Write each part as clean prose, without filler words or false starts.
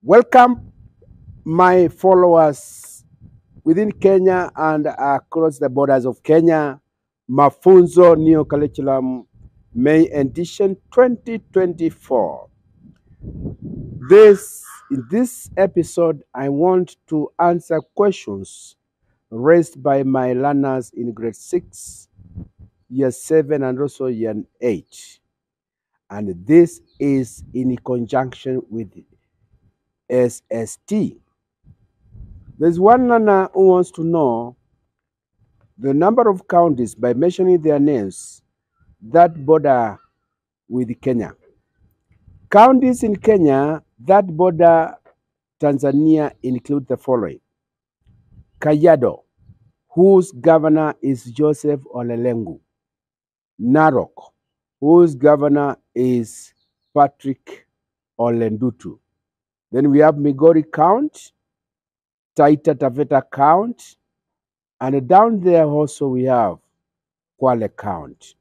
Welcome, my followers within Kenya and across the borders of Kenya. Mafunzo New Curriculum May Edition 2024. In this episode, I want to answer questions raised by my learners in grade 6, year 7, and also year 8. And this is in conjunction with SST. There's one learner who wants to know the number of counties by mentioning their names that border with Kenya. Counties in Kenya that border Tanzania include the following: Kajiado, whose governor is Joseph Ole Lenku; Narok, whose governor is Patrick Ole Ntutu. Then we have Migori County, Taita Taveta County, and down there also we have Kwale County.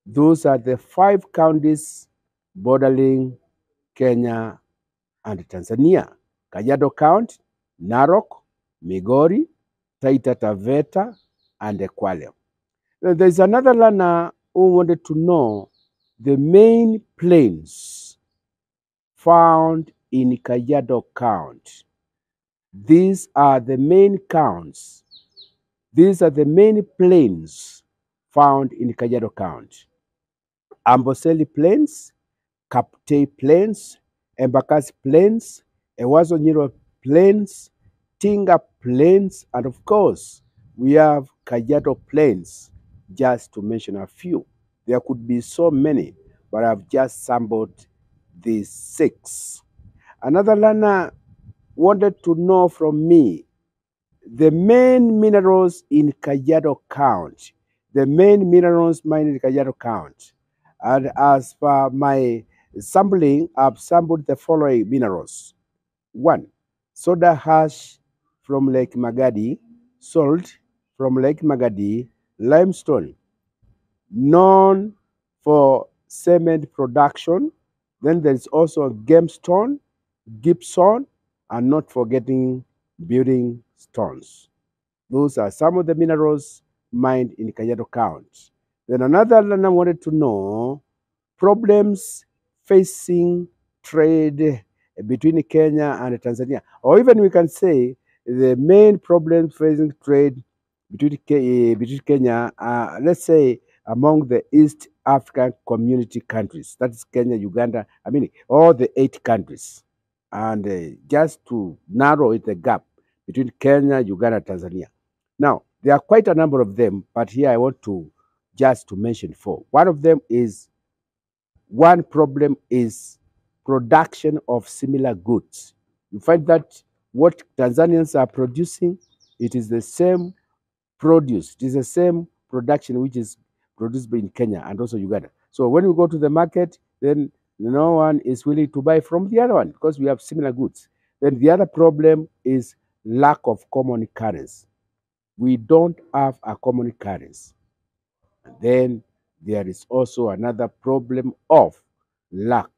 Those are the 5 counties bordering Kenya and Tanzania: Kajiado County, Narok, Migori, Taita Taveta, and Kwale. There's another learner who wanted to know the main plains found in Kajiado County. These are the main counts. These are the main plains found in Kajiado County: Amboseli Plains, Kaptei Plains, Embakasi Plains, Ewaso Nyiro Plains, Tinga Plains, and of course, we have Kajiado Plains, just to mention a few. There could be so many, but I've just sampled these 6. Another learner wanted to know from me the main minerals in Kajiado County, the main minerals mined in Kajiado County. And as for my sampling, I've sampled the following minerals: 1, soda ash from Lake Magadi; salt from Lake Magadi; limestone, known for cement production. Then there's also gemstone, gypsum, and not forgetting building stones. Those are some of the minerals mined in Kajiado County. Then another learner wanted to know problems facing trade between Kenya and Tanzania, or even we can say the main problems facing trade between Kenya, let's say among the East African Community countries. That's Kenya, Uganda, all the 8 countries. And just to narrow it, the gap between Kenya, Uganda, Tanzania. Now, there are quite a number of them, but here I want to just to mention 4. One problem is production of similar goods. You find that what Tanzanians are producing, it is the same produce, it is the same production which is produced in Kenya and also Uganda. So when we go to the market, then no one is willing to buy from the other one because we have similar goods. Then the other problem is lack of common currency. We don't have a common currency. And then there is also another problem of lack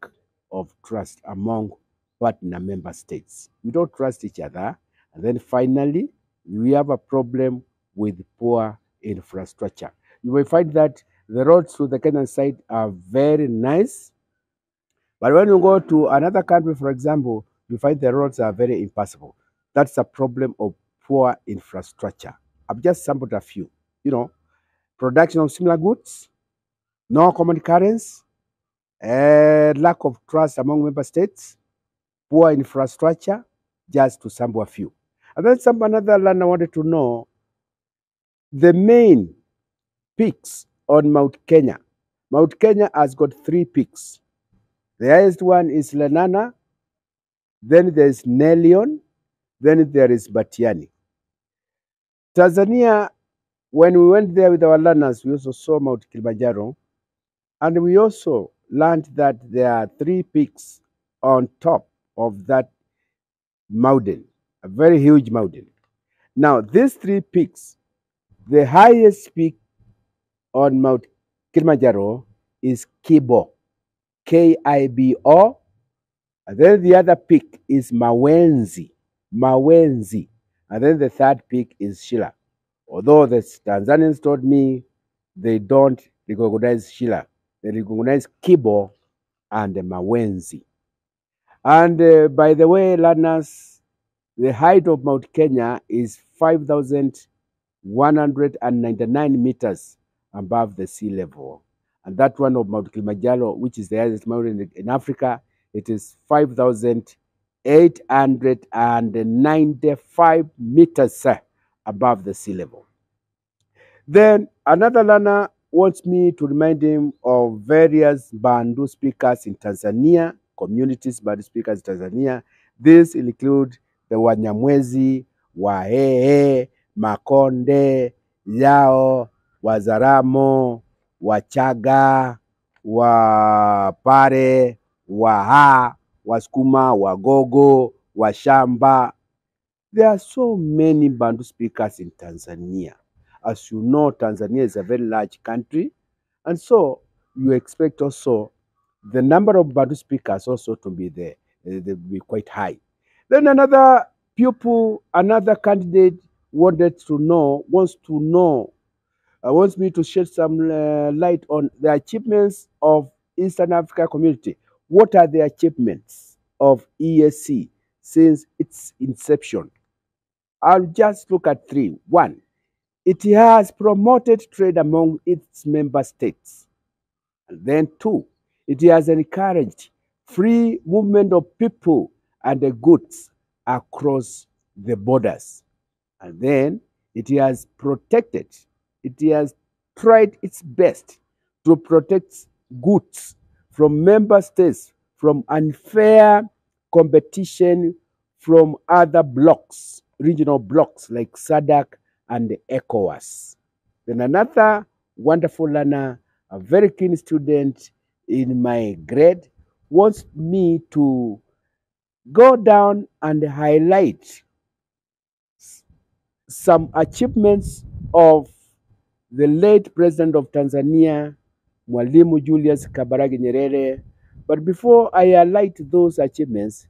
of trust among partner member states. We don't trust each other. And then finally, we have a problem with poor infrastructure. You will find that the roads to the Kenyan side are very nice, but when you go to another country, for example, you find the roads are very impassable. That's a problem of poor infrastructure. I've just sampled a few. Production of similar goods, no common currency, lack of trust among member states, poor infrastructure, just to sample a few. And then another learner wanted to know the main peaks on Mount Kenya. Mount Kenya has got 3 peaks. The highest one is Lenana, then there is Nelion, then there is Batiani. Tanzania, when we went there with our learners, we also saw Mount Kilimanjaro, and we also learned that there are 3 peaks on top of that mountain, a very huge mountain. Now, these 3 peaks, the highest peak on Mount Kilimanjaro is Kibo, Kibo. And then the other peak is Mawenzi. Mawenzi. And then the third peak is Shila. Although the Tanzanians told me they don't recognize Shila, they recognize Kibo and Mawenzi. And by the way, learners, the height of Mount Kenya is 5,199 meters above the sea level. And that one of Mount Kilimanjaro, which is the highest mountain in Africa, it is 5,895 meters above the sea level. Then another learner wants me to remind him of various Bantu speakers in Tanzania, communities Bantu speakers in Tanzania. These include the Wanyamwezi, Wahehe, Makonde, Yao, Wazaramo, Wachaga, Wapare, Waha, Wasukuma, Wagogo, Washamba. There are so many Bantu speakers in Tanzania. As you know, Tanzania is a very large country, and so you expect also the number of Bantu speakers also to be there. They will be quite high. Then another pupil, another candidate wants me to shed some light on the achievements of Eastern Africa Community. What are the achievements of EAC since its inception? I'll just look at three. One, it has promoted trade among its member states. And then two, it has encouraged free movement of people and the goods across the borders. And then it has tried its best to protect goods from member states from unfair competition from other blocks, regional blocks like SADC and ECOWAS. Then another wonderful learner, a very keen student in my grade, wants me to go down and highlight some achievements of the late president of Tanzania, Mwalimu Julius Kambarage Nyerere. But before I highlight those achievements,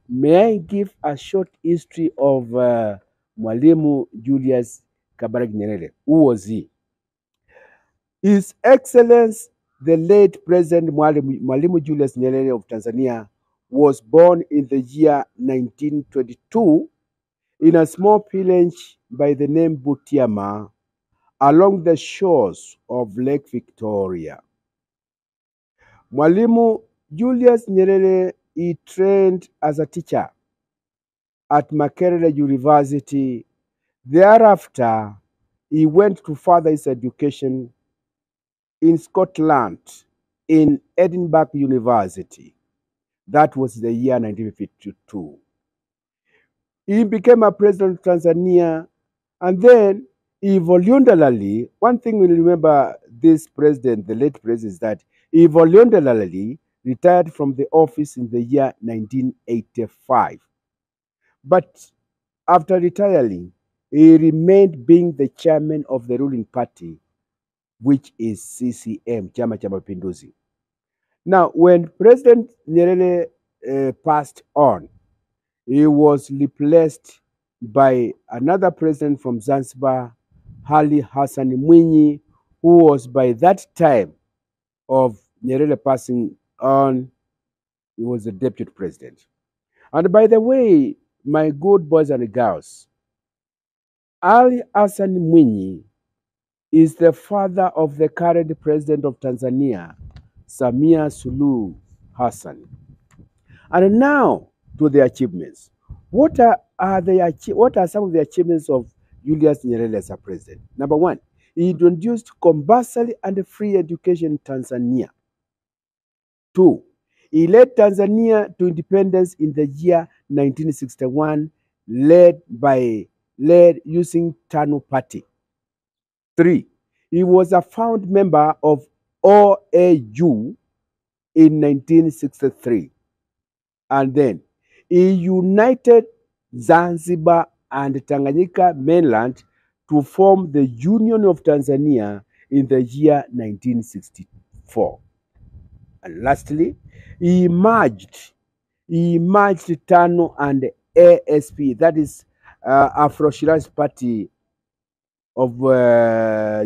may I give a short history of Mwalimu Julius Kambarage Nyerere? Who was he? His Excellency, the late President Mwalimu Julius Nyerere of Tanzania, was born in the year 1922 in a small village by the name Butiama along the shores of Lake Victoria. Mwalimu Julius Nyerere, he trained as a teacher at Makerere University. Thereafter, he went to further his education in Scotland in Edinburgh University. That was the year 1952. He became a president of Tanzania, and then he voluntarily, one thing we'll remember this president, the late president, is that he voluntarily retired from the office in the year 1985. But after retiring, he remained being the chairman of the ruling party, which is CCM, Chama cha Mapinduzi. Now, when President Nyerere passed on, he was replaced by another president from Zanzibar, Ali Hassan Mwinyi, who was by that time of Nyerere passing on, he was the deputy president. And by the way, my good boys and girls, Ali Hassan Mwinyi is the father of the current president of Tanzania, Samia Suluhu Hassan. And now to the achievements. What are some of the achievements of Julius Nyerere as a president? Number one, he introduced compulsory and free education in Tanzania. Two, he led Tanzania to independence in the year 1961, led using TANU Party. Three, he was a found member of OAU in 1963. And then he united Zanzibar and Tanganyika mainland to form the Union of Tanzania in the year 1964. And lastly, he merged he merged TANU and ASP, that is Afro Shirazi Party of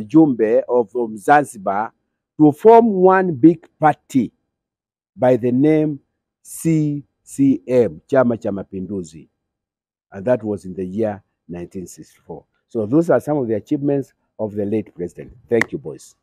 Jumbe of Zanzibar, to form one big party by the name CCM, Chama cha Mapinduzi. And that was in the year 1964. So those are some of the achievements of the late president. Thank you, boys.